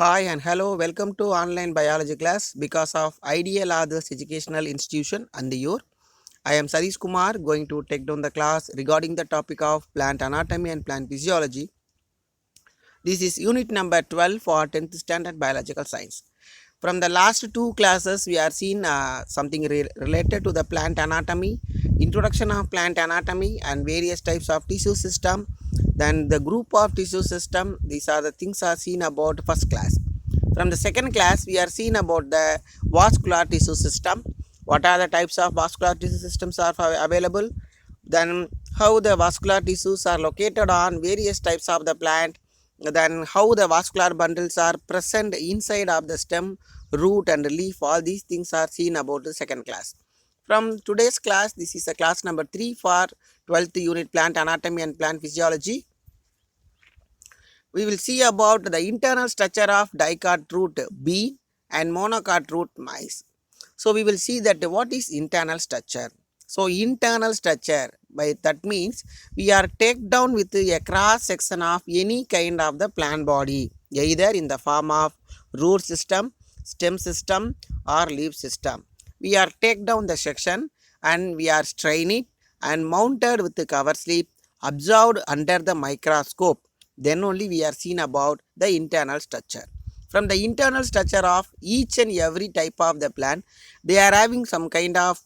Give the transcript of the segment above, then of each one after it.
Hi and hello, welcome to online biology class because of Ideal Others Educational Institution Andiyur. I am Sarish Kumar going to take down the class regarding the topic of plant anatomy and plant physiology. This is unit number 12 for 10th standard biological science. From the last two classes, we are seeing something related to the plant anatomy, introduction of plant anatomy and various types of tissue system. Then the group of tissue system, these are the things are seen about first class. From the second class, we are seeing about the vascular tissue system. What are the types of vascular tissue systems are available? Then how the vascular tissues are located on various types of the plant, then how the vascular bundles are present inside of the stem, root and leaf. All these things are seen about the second class. From today's class, this is a class number 3 for 12th unit plant anatomy and plant physiology. We will see about the internal structure of dicot root bean and monocot root maize. So we will see that what is internal structure. So internal structure, by that means we are take down with a cross section of any kind of the plant body, either in the form of root system, stem system or leaf system. We are take down the section and we are strain it and mounted with the cover slip, observed under the microscope. Then only we are seen about the internal structure. From the internal structure of each and every type of the plant, they are having some kind of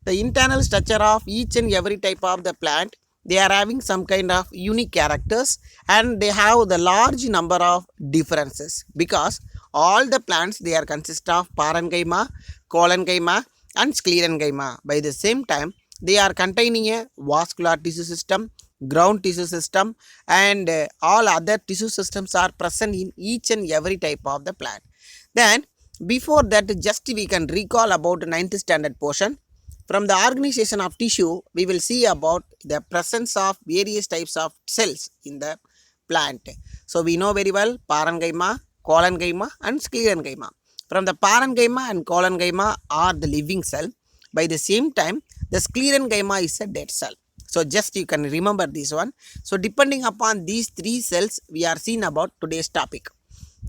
the internal structure of each and every type of the plant, they are having some kind of unique characters and they have the large number of differences because all the plants they are consist of parenchyma, collenchyma and sclerenchyma. By the same time, they are containing a vascular tissue system, ground tissue system and all other tissue systems are present in each and every type of the plant. Then before that, just we can recall about ninth standard portion. From the organization of tissue, we will see about the presence of various types of cells in the plant. So we know very well parenchyma, collenchyma and sclerenchyma. From the parenchyma and collenchyma are the living cell. By the same time, the sclerenchyma is a dead cell. So just you can remember this one. So depending upon these three cells, we are seen about today's topic.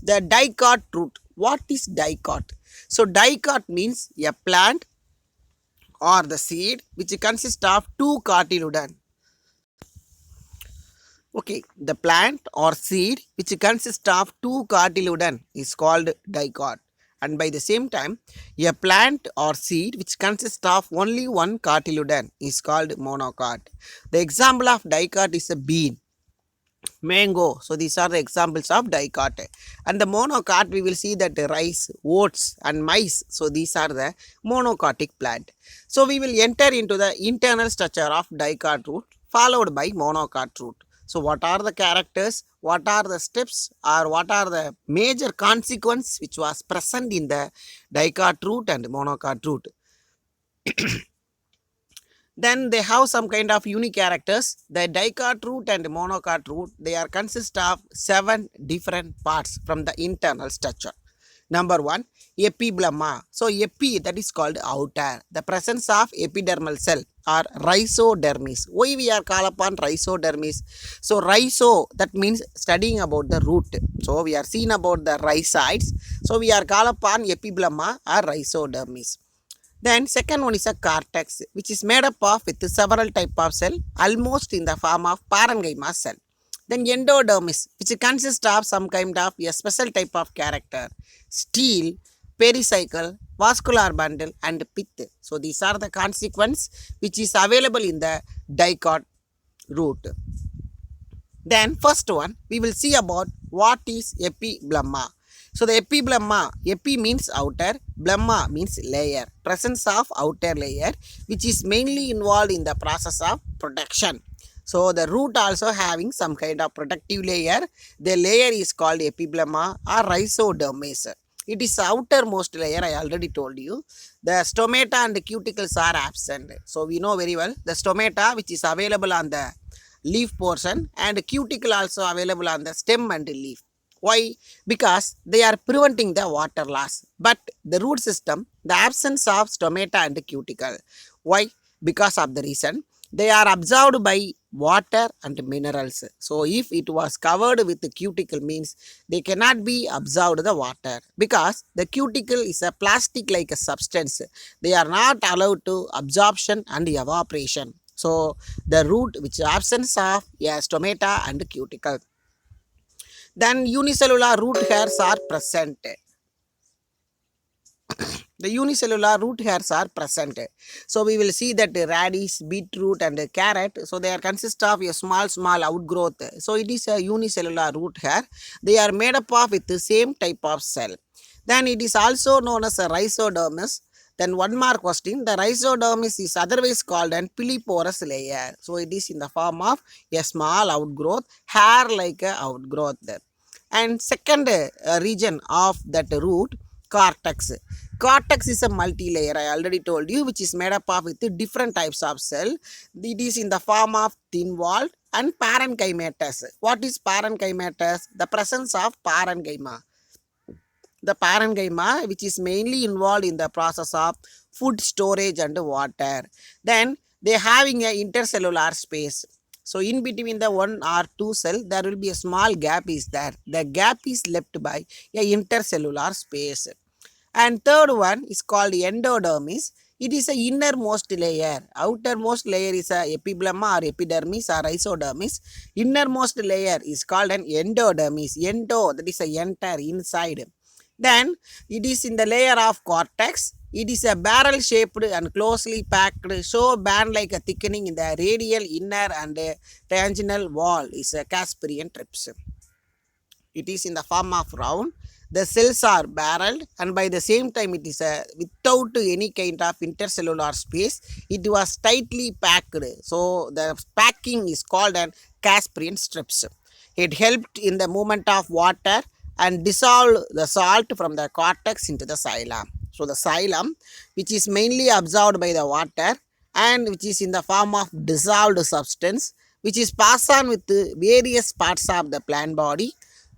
The dicot root. What is dicot? So dicot means a plant or the seed which consists of two cotyledon. Okay, the plant or seed which consists of two cotyledon is called dicot. And by the same time, a plant or seed which consists of only one cotyledon is called monocot. The example of dicot is a bean, mango. So these are the examples of dicot. And the monocot, we will see that rice, oats and maize. So these are the monocotic plant. So we will enter into the internal structure of dicot root followed by monocot root. So what are the characters, what are the steps or what are the major consequence which was present in the dicot root and monocot root. Then they have some kind of unique characters. The dicot root and monocot root, they are consist of 7 different parts from the internal structure. Number 1, epiblemma. So epi, that is called outer. The presence of epidermal cell or rhizodermis. Why we are called upon rhizodermis? So rhizo, that means studying about the root. So we are seeing about the rhizoids. So we are called upon epiblemma or rhizodermis. Then second one is a cortex, which is made up of with several type of cell, almost in the form of parenchyma cell. Then endodermis, which consists of some kind of a special type of character, steel, pericycle, vascular bundle and pith. So these are the consequence which is available in the dicot root. Then first one, we will see about what is epiblemma. So the epiblemma, epi means outer, blemma means layer, presence of outer layer which is mainly involved in the process of protection. So the root also having some kind of protective layer. The layer is called epiblemma or rhizodermis. It is outermost layer, I already told you. The stomata and the cuticles are absent. So we know very well the stomata which is available on the leaf portion and cuticle also available on the stem and leaf. Why? Because they are preventing the water loss. But the root system, the absence of stomata and cuticle. Why? Because of the reason they are absorbed by water and minerals. So if it was covered with the cuticle means they cannot be absorbed the water, because the cuticle is a plastic like a substance. They are not allowed to absorption and evaporation. So the root which absence of a stomata and cuticle. Then unicellular root hairs are present. The unicellular root hairs are present. So we will see that radish, beetroot and carrot, so they are consist of a small outgrowth. So it is a unicellular root hair. They are made up of with the same type of cell. Then it is also known as a rhizodermis. Then one more question, the rhizodermis is otherwise called an piliporous layer. So it is in the form of a small outgrowth, hair like a outgrowth. And second region of that root, cortex. Cortex is a multi-layer, I already told you, which is made up of with different types of cell. It is in the form of thin-walled and parenchymatous. What is parenchymatous? The presence of parenchyma. The parenchyma, which is mainly involved in the process of food storage and water. Then they having a intercellular space. So in between the one or two cell, there will be a small gap is there. The gap is left by a intercellular space. And third one is called endodermis. It is a innermost layer. Outermost layer is a epiblema or epidermis or rhizodermis. Innermost layer is called an endodermis. Endo, that is a enter inside. Then it is in the layer of cortex. It is a barrel shaped and closely packed, so band like a thickening in the radial inner and tangential wall is a Casparian trips. It is in the form of round. The cells are barreled, and by the same time it is without any kind of intercellular space. It was tightly packed. So the packing is called an Casparian strips. It helped in the movement of water and dissolve the salt from the cortex into the xylem. So the xylem, which is mainly absorbed by the water and which is in the form of dissolved substance, which is passed on with various parts of the plant body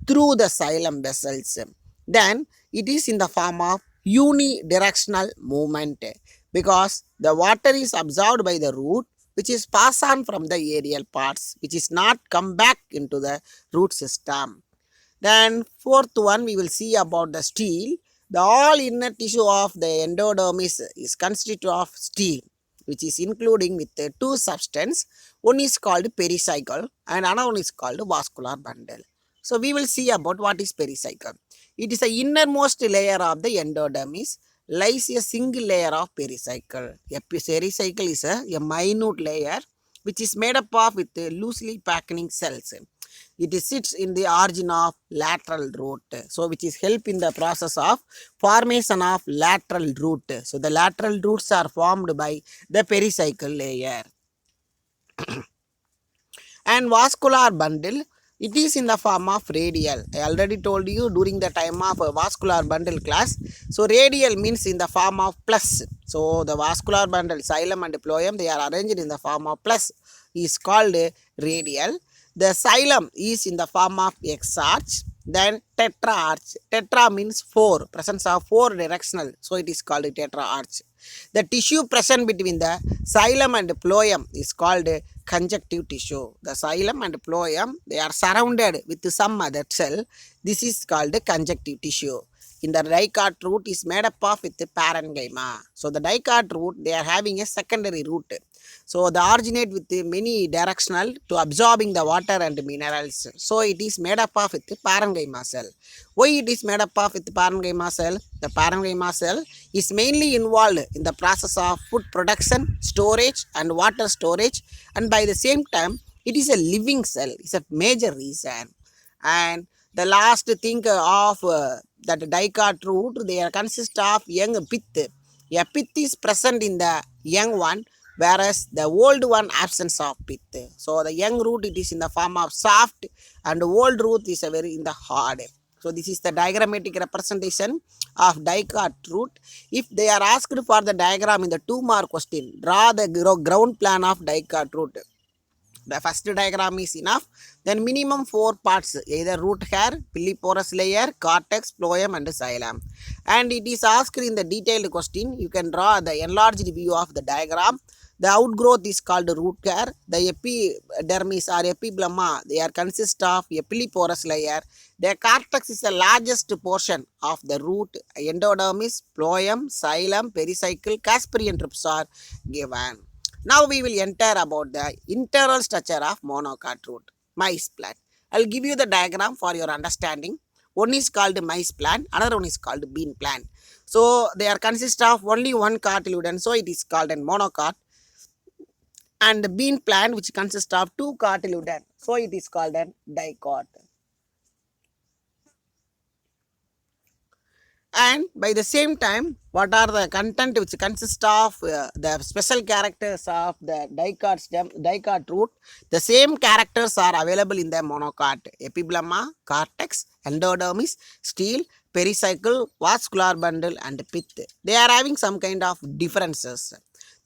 through the xylem vessels. Then it is in the form of unidirectional movement, because the water is absorbed by the root, which is passed on from the aerial parts, which is not come back into the root system. Then fourth one we will see about the steel. The all inner tissue of the endodermis is constituted of steel, which is including with the two substance. One is called pericycle and another one is called vascular bundle. So we will see about what is pericycle. It is the innermost layer of the endodermis, lies a single layer of pericycle. A pericycle is a minute layer which is made up of with loosely packing cells. It sits in the origin of lateral root, so which is help in the process of formation of lateral root. So the lateral roots are formed by the pericycle layer. And vascular bundle, it is in the form of radial. I already told you during the time of vascular bundle class. So radial means in the form of plus. So the vascular bundle, xylem and phloem, they are arranged in the form of plus, is called radial. The xylem is in the form of X-arch, then tetra-arch. Tetra means four, presence of four directional, so it is called tetra-arch. The tissue present between the xylem and phloem is called conjunctive tissue. The xylem and phloem, they are surrounded with some other cell. This is called conjunctive tissue. In the dicot root is made up of with the parenchyma. So the dicot root, they are having a secondary root. So the originate with many directional to absorbing the water and minerals. So it is made up of with the parenchyma cell. Why it is made up of with the parenchyma cell? The parenchyma cell is mainly involved in the process of food production, storage and water storage, and by the same time it is a living cell. It's a major reason. And the last thing of that dicot root, they consist of young pith. A pith is present in the young one, whereas the old one absence of pith. So the young root, it is in the form of soft, and the old root is a very in the hard. So this is the diagrammatic representation of dicot root. If they are asked for the diagram in the 2-mark question, draw the ground plan of dicot root. The first diagram is enough. Then minimum 4 parts, either root hair, piliporous layer, cortex, phloem and xylem. And it is asked in the detailed question, you can draw the enlarged view of the diagram. The outgrowth is called root hair. The epidermis or epiblema, they are consist of a piliporous layer. The cortex is the largest portion of the root. Endodermis, phloem, xylem, pericycle, Casparian ribs are given. Now we will enter about the internal structure of monocot root, maize plant. I'll give you the diagram for your understanding. One is called maize plant, another one is called bean plant. So they are consist of only one cotyledon, so it is called a monocot. And the bean plant which consists of two cotyledon, so it is called a dicot. And by the same time, what are the content which consist of the special characters of the dicot stem, dicot root? The same characters are available in the monocot: epiblema, cortex, endodermis, stele, pericycle, vascular bundle, and pith. They are having some kind of differences.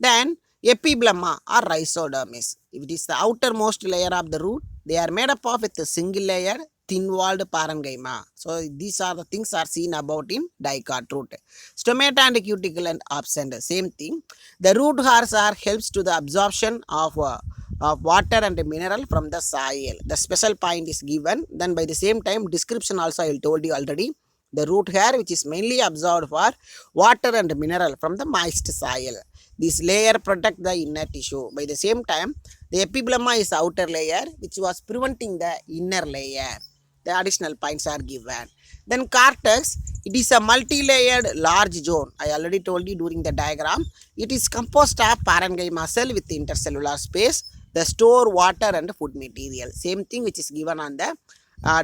Then epiblema or rhizodermis. If it is the outermost layer of the root, they are made up of with a single layer thin-walled parenchyma. So these are the things are seen about in dicot root. Stomata and cuticle and absent. Same thing. The root hairs are helps to the absorption of water and mineral from the soil. The special point is given. Then by the same time, description also I told you already. The root hair which is mainly absorbed for water and mineral from the moist soil. This layer protect the inner tissue. By the same time, the epiblema is outer layer which was preventing the inner layer. The additional points are given. Then cortex, it is a multi-layered large zone. I already told you during the diagram. It is composed of parenchyma cell with intercellular space, the store water and food material. Same thing which is given on the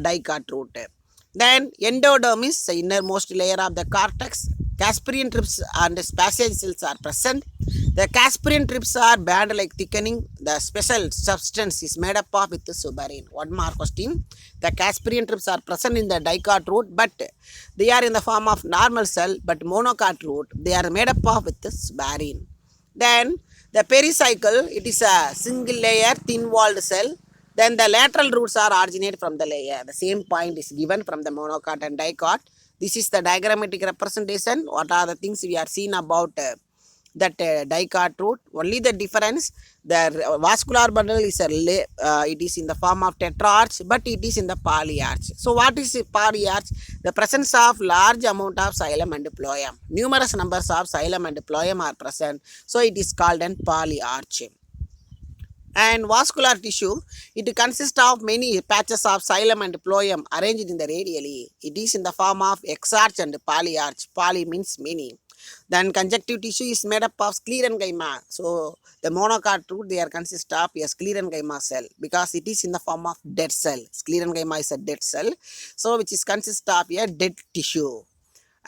dicot root. Then endodermis, the innermost layer of the cortex. Casparian ribs and spatial cells are present. The Casparian ribs are band-like thickening. The special substance is made up of with suberin. One more question. The Casparian ribs are present in the dicot root, but they are in the form of normal cell, but monocot root, they are made up of with suberin. Then the pericycle, it is a single layer thin-walled cell. Then the lateral roots are originate from the layer. The same point is given from the monocot and dicot. This is the diagrammatic representation. What are the things we are seeing about that dicot root? Only the difference, the vascular bundle is it is in the form of tetrarch, but it is in the polyarch. So what is a polyarch? The presence of large amount of xylem and phloem. Numerous numbers of xylem and phloem are present. So it is called an polyarch. And vascular tissue, it consists of many patches of xylem and phloem arranged in the radially. It is in the form of exarch and polyarch. Poly means many. Then conjunctive tissue is made up of sclerenchyma. So the monocot root, they are consist of a sclerenchyma cell because it is in the form of dead cell. Sclerenchyma is a dead cell, so which is consist of a dead tissue.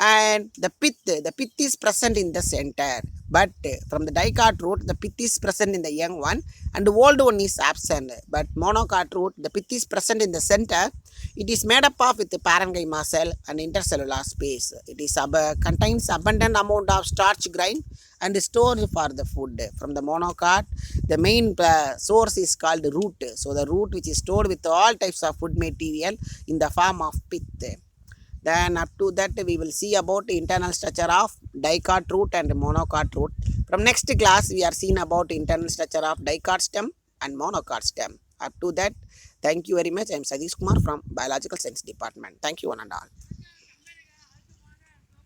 And the pith is present in the center, but from the dicot root, the pith is present in the young one and the old one is absent. But monocot root, the pith is present in the center. It is made up of with the parenchyma cell and intercellular space. It is contains abundant amount of starch grain and stored for the food. From the monocot, the main source is called root. So the root which is stored with all types of food material in the form of pith. Then up to that we will see about internal structure of dicot root and monocot root. From next class we are seeing about internal structure of dicot stem and monocot stem. Up to that, thank you very much. I am Sadish Kumar from Biological Science Department. Thank you one and all.